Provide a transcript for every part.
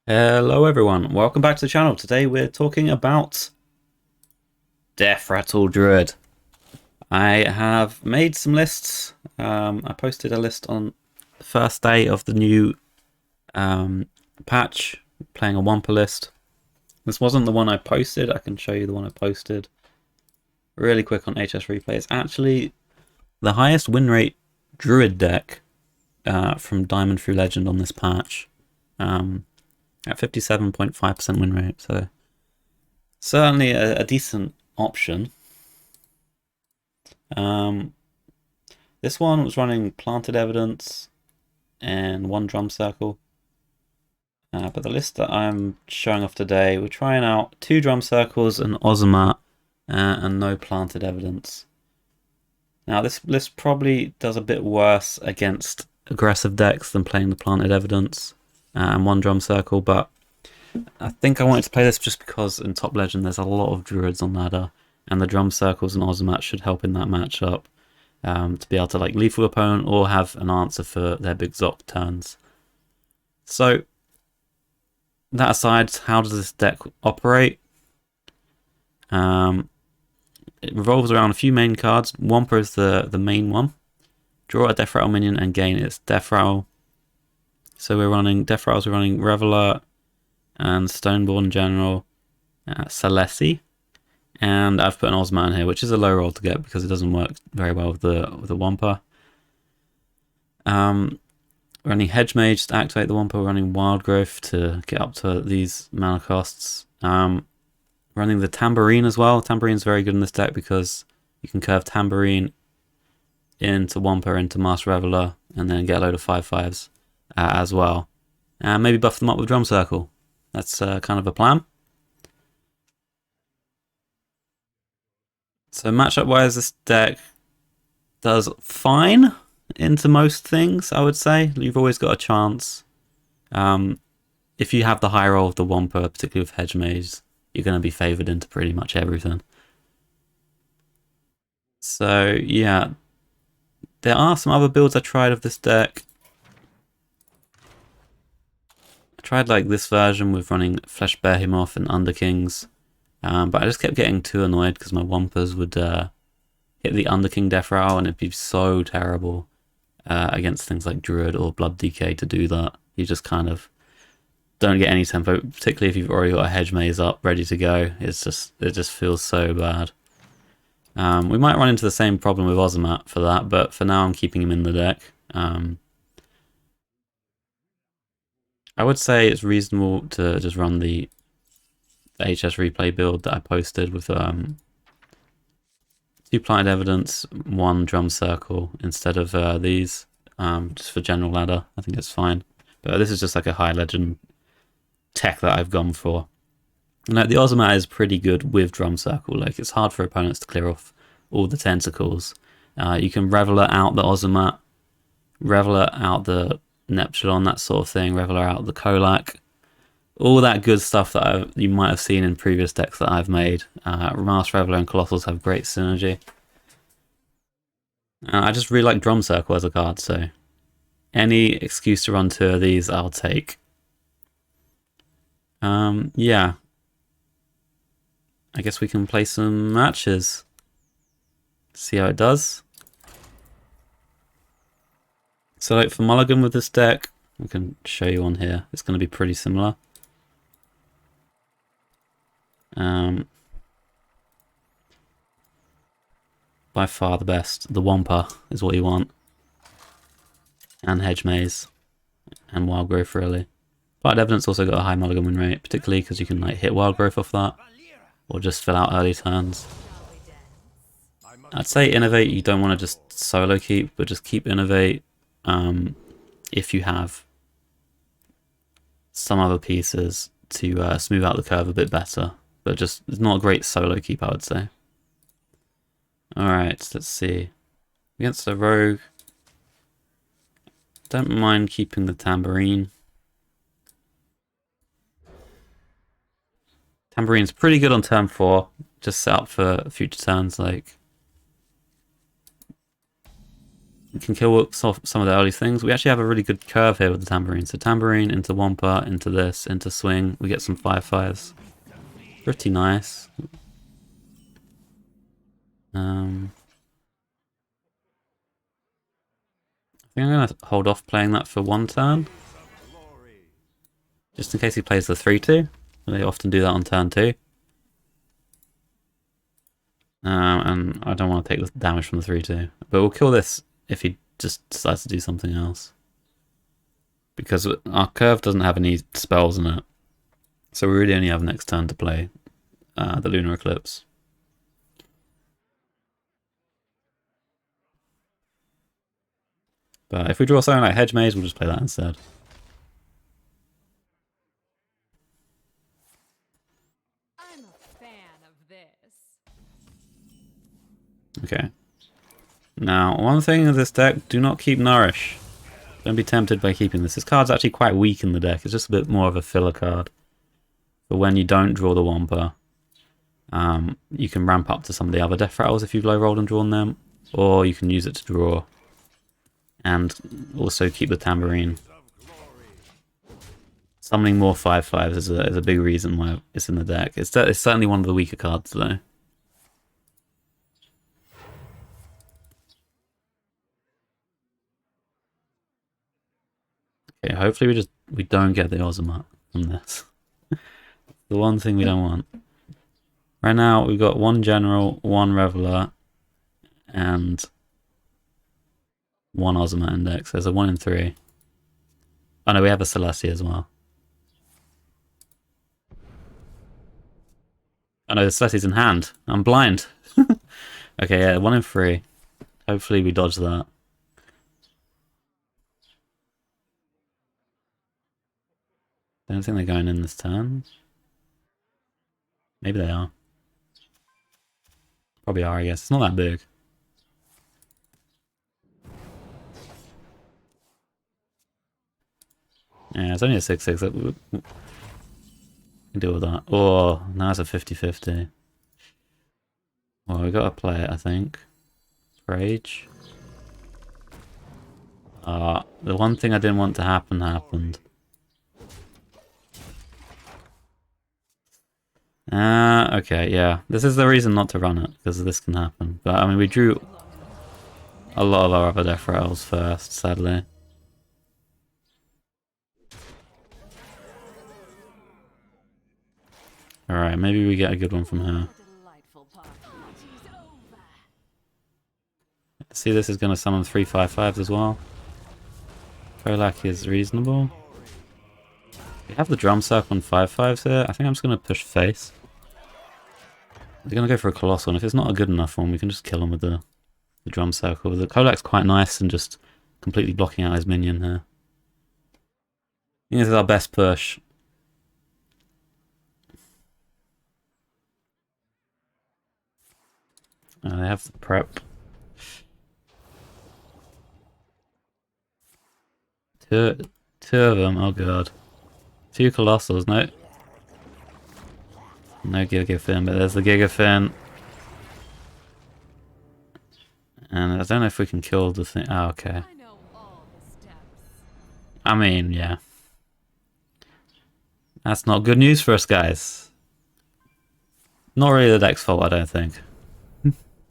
Hello everyone, welcome back to the channel. Today we're talking about Deathrattle Druid. I have made some lists. I posted a list on the first day of the new patch, playing a Wampa list. This wasn't the one I posted. I can show you the one I posted really quick on HS Replay. It's actually the highest win rate Druid deck from Diamond through Legend on this patch. At 57.5% win rate, so certainly a decent option. This one was running Planted Evidence and one Drum Circle. But the list that I'm showing off today, we're trying out 2 Drum Circles, an Ozomat, and no Planted Evidence. Now this list probably does a bit worse against aggressive decks than playing the Planted Evidence and one Drum Circle, but I think I wanted to play this just because in Top Legend there's a lot of Druids on ladder, and the Drum Circles and Ozomat should help in that matchup to be able to like lethal opponent or have an answer for their big Zoc turns. So that aside, how does this deck operate? It revolves around a few main cards. Wampa is the main one. Draw a Deathrattle minion and gain its Deathrattle. So we're running Deathrattles, we're running Reveler and Stoneborn General, Celessi, and I've put an Ozomat in here, which is a low roll to get because it doesn't work very well with the Wampa. Running Hedge Mage to activate the Wampa, running Wild Growth to get up to these mana costs. Running the Tambourine as well. Tambourine's very good in this deck because you can curve Tambourine into Wampa, into Master Reveler, and then get a load of 5/5s as well. And maybe buff them up with Drum Circle. That's kind of a plan. So matchup wise, this deck does fine into most things, I would say. You've always got a chance. If you have the high roll of the Wampa, particularly with Hedge Mage, you're going to be favoured into pretty much everything. So yeah, there are some other builds I tried of this deck. I tried like this version with running Flesh Behemoth and Underkings, but I just kept getting too annoyed because my Wampas would hit the Underking Deathrattle and it'd be so terrible against things like Druid or Blood DK to do that. You just kind of don't get any tempo, particularly if you've already got a Hedge Maze up ready to go. It just feels so bad. We might run into the same problem with Ozomat for that, but for now I'm keeping him in the deck. I would say it's reasonable to just run the HS Replay build that I posted with 2 Planted Evidence, 1 Drum Circle instead of these, just for general ladder. I think it's fine. But this is just like a high legend tech that I've gone for. And like, the Ozomat is pretty good with Drum Circle. Like, it's hard for opponents to clear off all the tentacles. You can Reveler out the Ozomat, Reveler out the Neptulon, that sort of thing, Reveler out the Kolak. All that good stuff that you might have seen in previous decks that I've made. Master Reveler and Colossals have great synergy. I just really like Drum Circle as a card, so any excuse to run 2 of these I'll take. Yeah. I guess we can play some matches. See how it does. So like for Mulligan with this deck, I can show you on here. It's going to be pretty similar. By far the best. The Wampa is what you want. And Hedge Maze. And Wild Growth, really. Planted Evidence also got a high Mulligan win rate, particularly because you can like hit Wild Growth off that. Or just fill out early turns. I'd say Innovate, you don't want to just solo keep, but just keep Innovate if you have some other pieces to smooth out the curve a bit better. But just, it's not a great solo keep, I would say. Alright, let's see. Against the Rogue, don't mind keeping the Tambourine. Tambourine's pretty good on turn 4, just set up for future turns like can kill some of the early things. We actually have a really good curve here with the Tambourine. So Tambourine into Wampa, into this, into Swing. We get some 5/5s. Pretty nice. I think I'm going to hold off playing that for one turn. Just in case he plays the 3/2. They often do that on turn 2. And I don't want to take the damage from the 3/2. But we'll kill this if he just decides to do something else. Because our curve doesn't have any spells in it. So we really only have next turn to play the Lunar Eclipse. But if we draw something like Hedge Maze, we'll just play that instead. I'm a fan of this. Okay. Now, one thing in this deck, do not keep Nourish. Don't be tempted by keeping this. This card's actually quite weak in the deck. It's just a bit more of a filler card. But when you don't draw the Wampa, you can ramp up to some of the other Deathrattles if you've low rolled and drawn them. Or you can use it to draw. And also keep the Tambourine. Summoning more 5/5s is a big reason why it's in the deck. It's certainly one of the weaker cards though. Okay, hopefully we don't get the Ozumat from this. The one thing we don't want. Right now we've got one General, one Reveler, and one Ozumat Index. There's a 1 in 3. Oh no, we have a Celestia as well. Oh no, the Celestia's in hand. I'm blind. Okay, yeah, 1 in 3. Hopefully we dodge that. I don't think they're going in this turn. Maybe they are. Probably are, I guess. It's not that big. Yeah, it's only a 6/6. We can deal with that. Oh, now it's a 50/50. Well, we got to play it, I think. Rage. The one thing I didn't want to happen happened. Okay, yeah. This is the reason not to run it, because this can happen. But, I mean, we drew a lot of our other Deathrattles first, sadly. Alright, maybe we get a good one from her. See, this is going to summon 3 5/5s as well. Kolak is reasonable. We have the Drum Circle and 5/5s here. I think I'm just going to push face. We're going to go for a Colossal, and if it's not a good enough one, we can just kill him with the Drum Circle. The Kolak's quite nice and just completely blocking out his minion here. I think this is our best push. They have the prep. Two of them, oh god. 2 Colossals, no. No Gigafin, but there's the Gigafin. And I don't know if we can kill the thing. Oh, okay. I mean, yeah. That's not good news for us, guys. Not really the deck's fault, I don't think.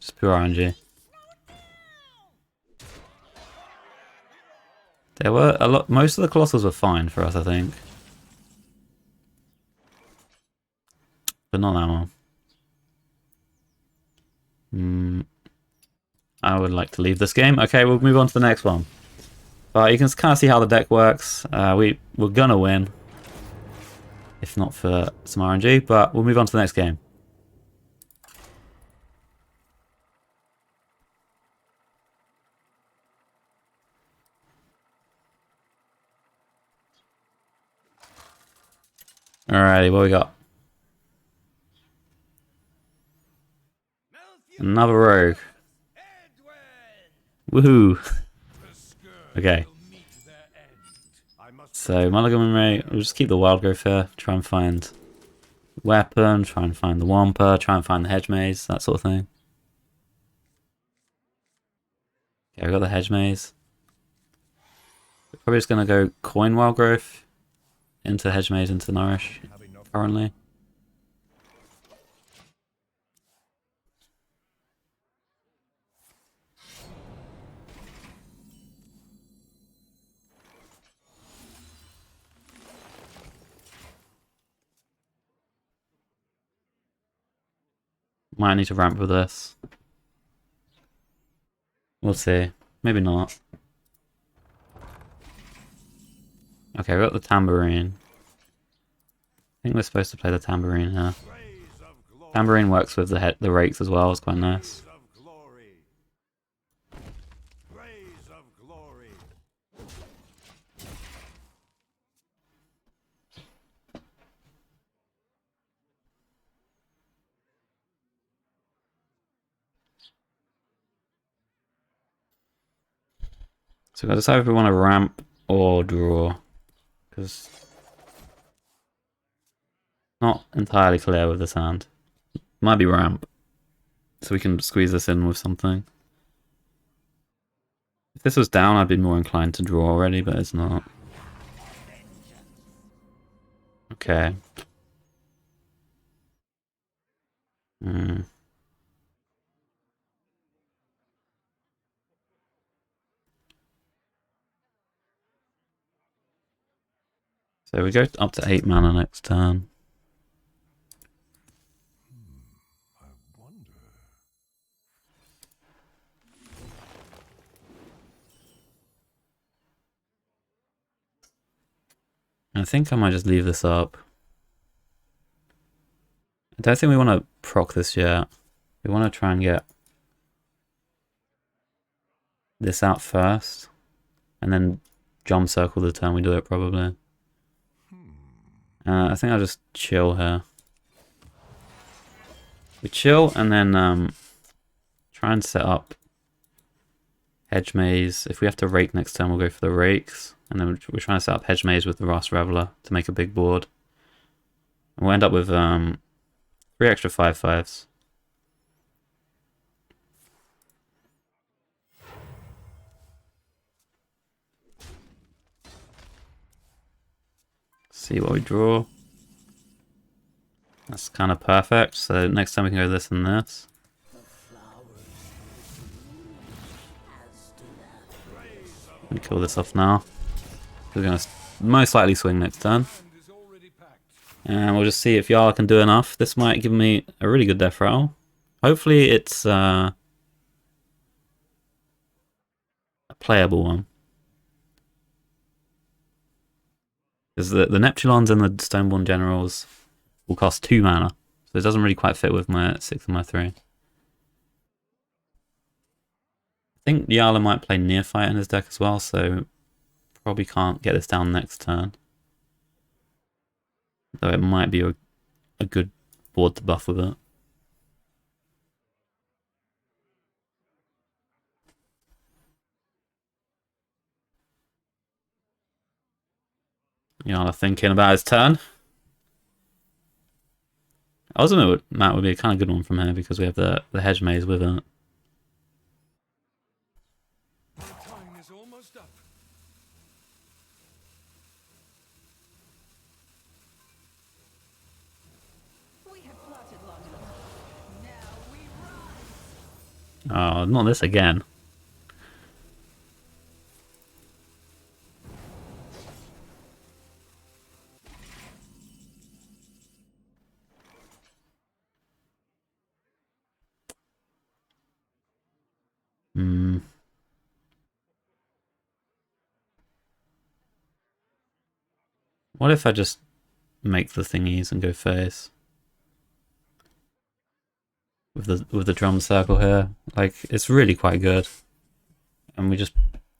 Just pure RNG. There were a lot. Most of the Colossals were fine for us, I think. But not that one. I would like to leave this game. Okay, we'll move on to the next one. But you can kind of see how the deck works. We're gonna win. If not for some RNG, but we'll move on to the next game. Alrighty, what we got? Another rogue. Woohoo! Okay. So, Mulligan Ray, we'll just keep the Wild Growth here. Try and find weapon, try and find the Wampa, try and find the Hedge Maze, that sort of thing. Okay, I got the hedge maze. We're probably just gonna go coin wild growth into hedge maze into nourish currently. Might need to ramp with this. We'll see. Maybe not. Okay, we got the tambourine. I think we're supposed to play the tambourine here. Tambourine works with the rakes as well, it's quite nice. So we've got to decide if we want to ramp or draw. Because not entirely clear with this hand. Might be ramp. So we can squeeze this in with something. If this was down, I'd be more inclined to draw already, but it's not. Okay. Hmm. So we go up to 8 mana next turn. I think I might just leave this up. I don't think we want to proc this yet. We want to try and get this out first. And then jump circle the turn we do it, probably. I think I'll just chill here. We chill and then try and set up hedge maze. If we have to rake next turn, we'll go for the rakes. And then we're trying to set up hedge maze with the Rust Reveler to make a big board. And we'll end up with 3 extra 5/5s. See what we draw. That's kind of perfect. So next time we can go this and this. And kill this off now. We're going to most likely swing next turn. And we'll just see if Yara can do enough. This might give me a really good Deathrattle. Hopefully it's a playable one. Because the Neptulons and the Stoneborn Generals will cost 2 mana. So it doesn't really quite fit with my 6 and my 3. I think Yala might play Neophyte in his deck as well, so probably can't get this down next turn. Though it might be a good board to buff with it. Yala thinking about his turn. Ultimate Matt would be a kind of good one from here because we have the hedge maze with it. Time is almost up. We have plotted long enough. Now we rise. Oh, not this again. Hmm. What if I just make the thingies and go face? With the drum circle here. Like, it's really quite good. And we just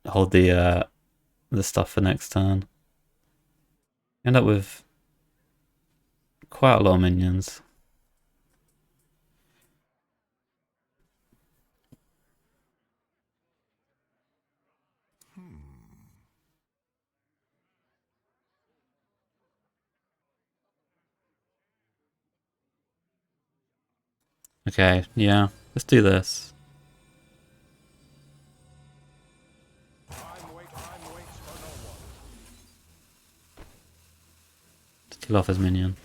hold the stuff for next turn. End up with quite a lot of minions. Okay, yeah, let's do this. Kill off his minion.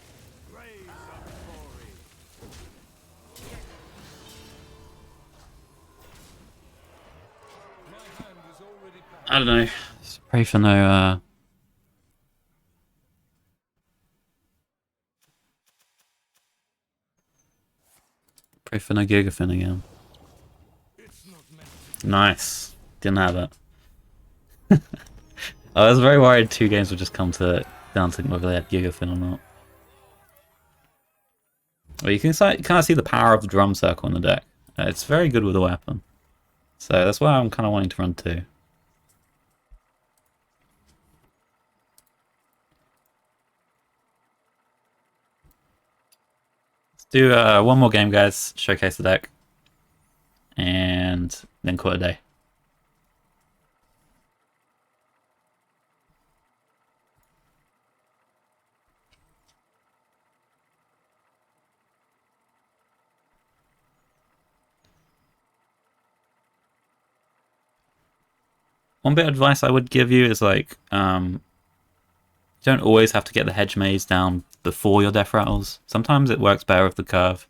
I don't know. Just pray for no pray for no Gigafin again. Nice. Didn't have it. I was very worried 2 games would just come to down to whether they had Gigafin or not. Well, you can kind of see the power of the drum circle in the deck. It's very good with a weapon. So that's why I'm kind of wanting to run 2. Let's do one more game, guys. Showcase the deck. And then call it a day. One bit of advice I would give you is like, you don't always have to get the hedge maze down before your death rattles. Sometimes it works better with the curve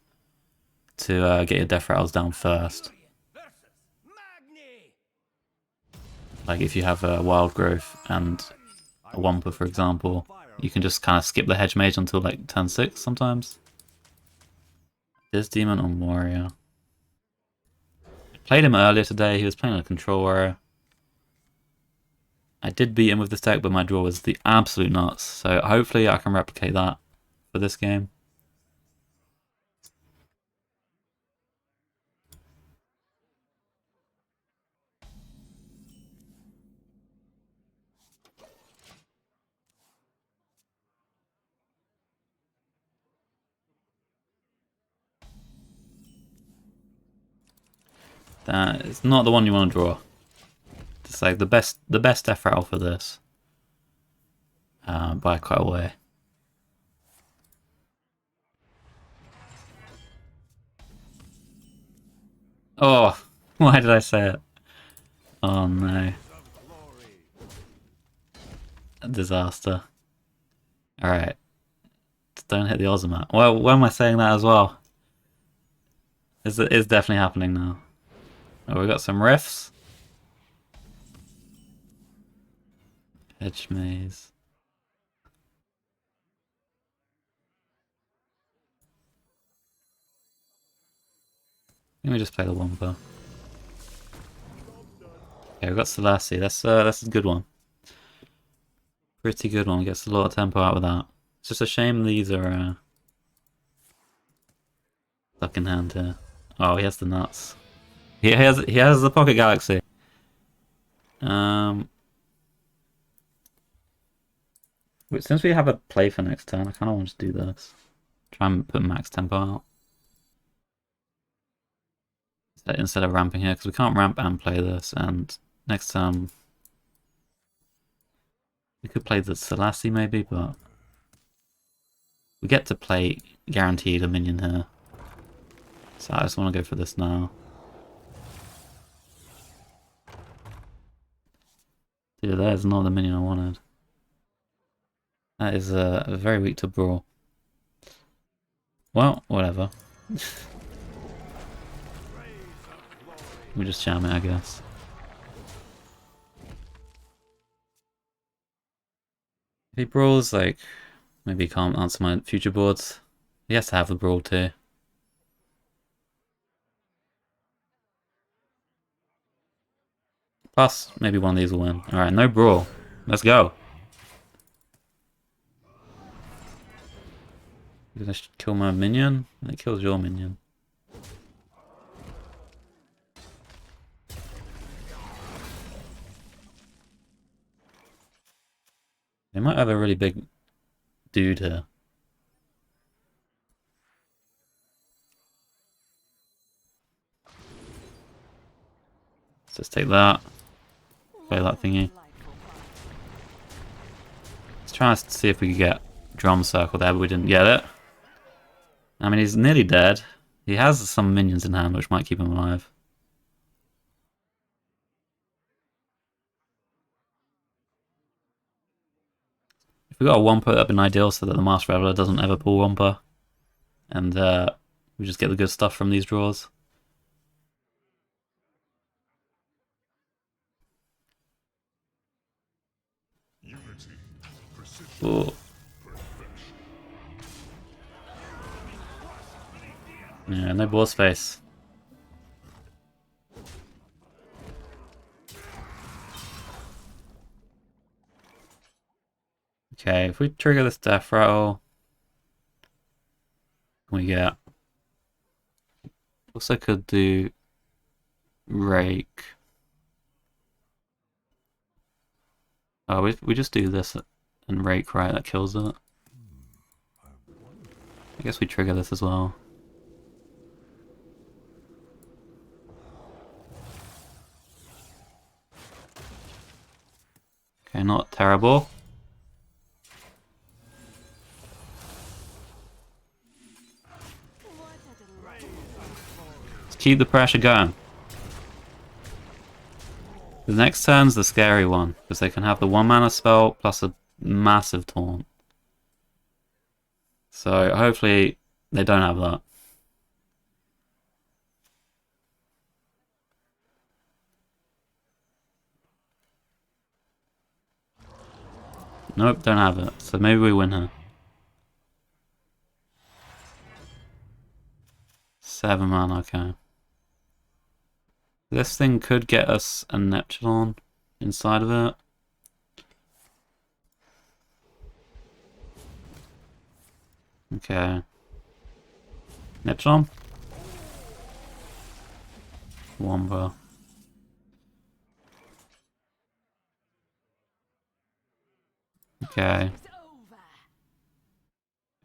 to get your death rattles down first. Like if you have a wild growth and a Wampa, for example, you can just kind of skip the hedge mage until like turn 6 sometimes. This demon on warrior. I played him earlier today. He was playing a control warrior. I did beat him with this deck, but my draw was the absolute nuts. So hopefully I can replicate that for this game. That is not the one you want to draw. It's like the best death rattle for this. By quite a way. Oh, why did I say it? Oh no. A disaster. Alright. Don't hit the Ozomat. Well, when am I saying that as well? It's definitely happening now. Oh, we got some riffs. Hedge maze. Let me just play the Wampa. Okay, we've got Selassie. That's a good one. Pretty good one. Gets a lot of tempo out with that. It's just a shame these are stuck in hand here. Oh, he has the nuts. He has the Pocket Galaxy. Since we have a play for next turn, I kind of want to do this. Try and put max tempo out. Instead of ramping here, because we can't ramp and play this, and next turn we could play the Selassie maybe, but we get to play guaranteed a minion here. So I just want to go for this now. Dude, that is not the minion I wanted. That is very weak to brawl. Well, whatever. We just jam it, I guess. If he brawls, like, maybe he can't answer my future boards. He has to have the brawl too. Plus, maybe one of these will win. Alright, no brawl. Let's go. You're gonna kill my minion? It kills your minion. They might have a really big dude here. Let's just take that. Play that thingy. Let's try to see if we can get drum circle there, but we didn't get it. I mean, he's nearly dead. He has some minions in hand, which might keep him alive. If we got a Wampa, that'd been ideal so that the Master Reveler doesn't ever pull Wampa. And we just get the good stuff from these draws. Ooh. Yeah, no board space. Okay, if we trigger this Deathrattle, we get... Also could do Rake. Oh, we just do this and Rake, right? That kills it. I guess we trigger this as well. Okay, not terrible. Let's keep the pressure going. The next turn's the scary one, because they can have the 1-mana spell plus a massive taunt. So hopefully they don't have that. Nope, don't have it. So maybe we win her. 7 mana, okay. This thing could get us a Neptune inside of it. Okay. Neptune? Wombo. Okay.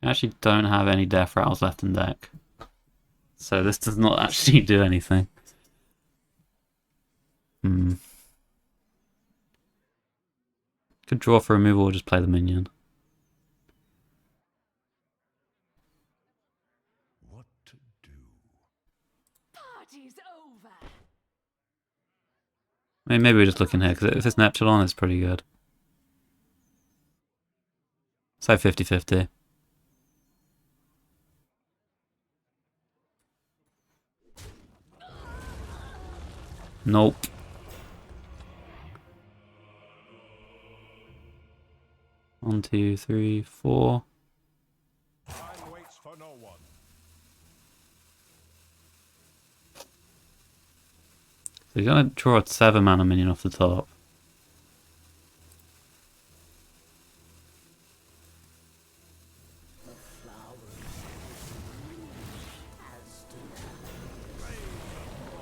I actually don't have any Deathrattles left in deck. So this does not actually do anything. Could draw for removal or just play the minion. What to do? Party's over. Maybe we're just looking here, because if it's Neptune, it's pretty good. So 50-50. Nope. One, two, three, four. Time waits for no one. So you're gonna draw a 7-mana minion off the top.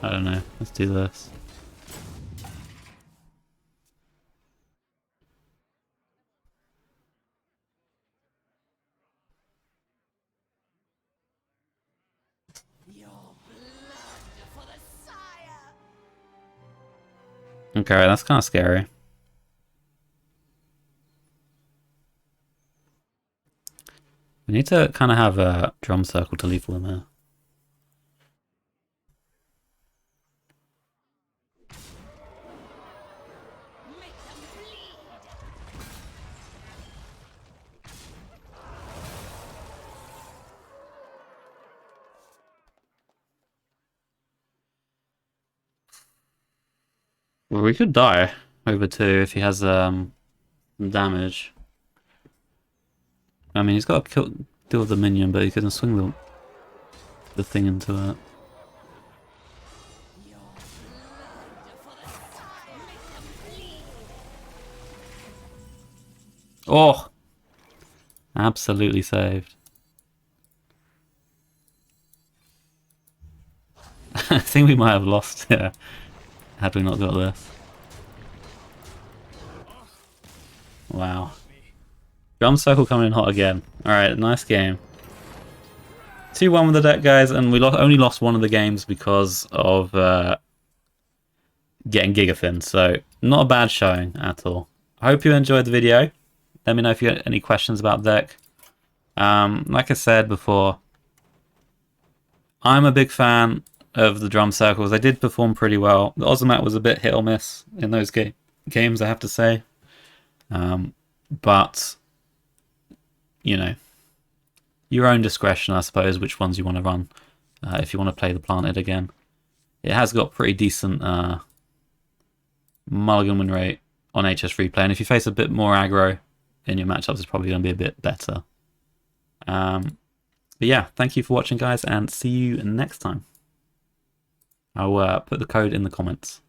I don't know. Let's do this. Okay, that's kind of scary. We need to kind of have a drum circle to lethal them here. Well, we could die over 2 if he has damage. I mean, he's got to deal with the minion, but he can swing the thing into it. Oh! Absolutely saved. I think we might have lost here had we not got this. Wow. Drum circle coming in hot again. Alright, nice game. 2-1 with the deck, guys, and we only lost one of the games because of getting Gigafin, so not a bad showing at all. I hope you enjoyed the video. Let me know if you have any questions about the deck. Like I said before, I'm a big fan of the drum circles. They did perform pretty well. The Ozomat was a bit hit or miss in those games, I have to say. But you know, your own discretion, I suppose, which ones you want to run if you want to play the Planted again. It has got pretty decent mulligan win rate on HS Replay, and if you face a bit more aggro in your matchups, it's probably going to be a bit better. But yeah, thank you for watching, guys, and see you next time. I'll put the code in the comments.